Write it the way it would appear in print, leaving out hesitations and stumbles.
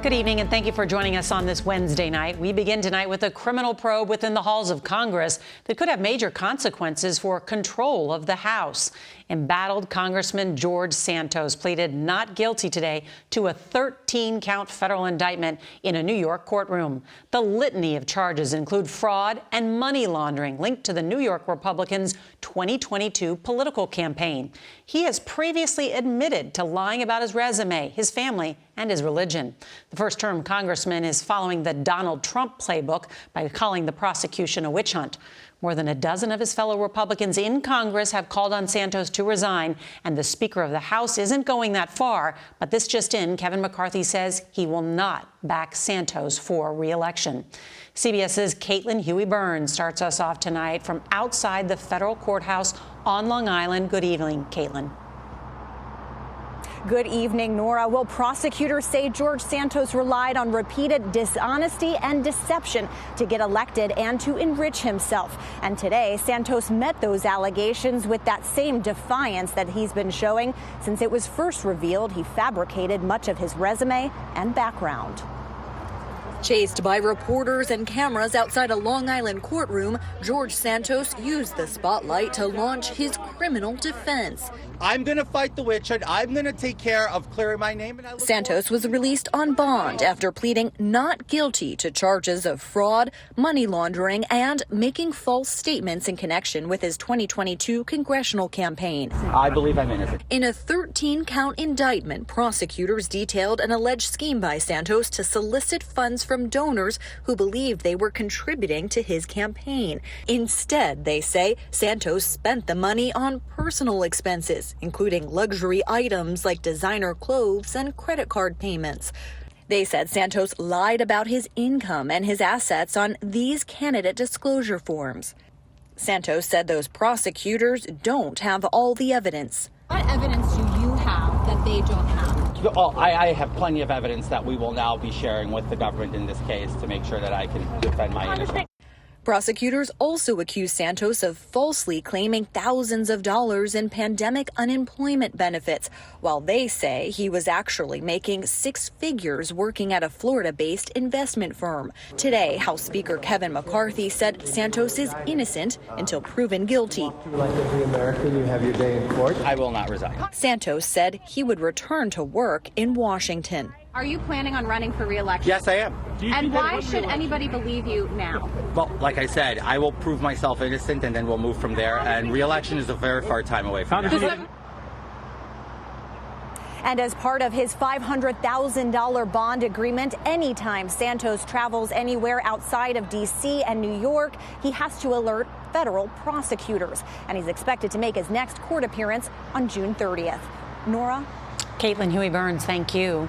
Good evening, and thank you for joining us on this Wednesday night. We begin tonight with a criminal probe within the halls of Congress that could have major consequences for control of the House. Embattled Congressman George Santos pleaded not guilty today to a 13-count federal indictment in a New York courtroom. The litany of charges include fraud and money laundering linked to the New York Republicans' 2022 political campaign. He has previously admitted to lying about his resume, his family, and his religion. The first-term congressman is following the Donald Trump playbook by calling the prosecution a witch hunt. More than a dozen of his fellow Republicans in Congress have called on Santos to resign, and the Speaker of the House isn't going that far. But this just in, Kevin McCarthy says he will not back Santos for re-election. CBS's Caitlin Huey-Burns starts us off tonight from outside the federal courthouse on Long Island. Good evening, Caitlin. Good evening, Nora. Well, prosecutors say George Santos relied on repeated dishonesty and deception to get elected and to enrich himself. And today, Santos met those allegations with that same defiance that he's been showing since it was first revealed he fabricated much of his resume and background. Chased by reporters and cameras outside a Long Island courtroom, George Santos used the spotlight to launch his criminal defense. I'm going to fight the witch hunt. I'm going to take care of clearing my name. And Santos was released on bond after pleading not guilty to charges of fraud, money laundering, and making false statements in connection with his 2022 congressional campaign. I believe I'm innocent. In a 13-count indictment, prosecutors detailed an alleged scheme by Santos to solicit funds from donors who believed they were contributing to his campaign. Instead, they say, Santos spent the money on personal expenses, including luxury items like designer clothes and credit card payments. They said Santos lied about his income and his assets on these candidate disclosure forms. Santos said those prosecutors don't have all the evidence. What evidence do you have that they don't have? Oh, I have plenty of evidence that we will now be sharing with the government in this case to make sure that I can defend my innocence. Prosecutors also accuse Santos of falsely claiming thousands of dollars in pandemic unemployment benefits, while they say he was actually making six figures working at a Florida-based investment firm. Today, House Speaker Kevin McCarthy said Santos is innocent until proven guilty. Like every American, you have your day in court. I will not resign. Santos said he would return to work in Washington. Are you planning on running for re-election? Yes, I am. And why should anybody believe you now? Well, like I said, I will prove myself innocent and then we'll move from there. And re-election is a very far time away from now. And as part of his $500,000 bond agreement, anytime Santos travels anywhere outside of D.C. and New York, he has to alert federal prosecutors. And he's expected to make his next court appearance on June 30th. Nora? Caitlin Huey-Burns, thank you.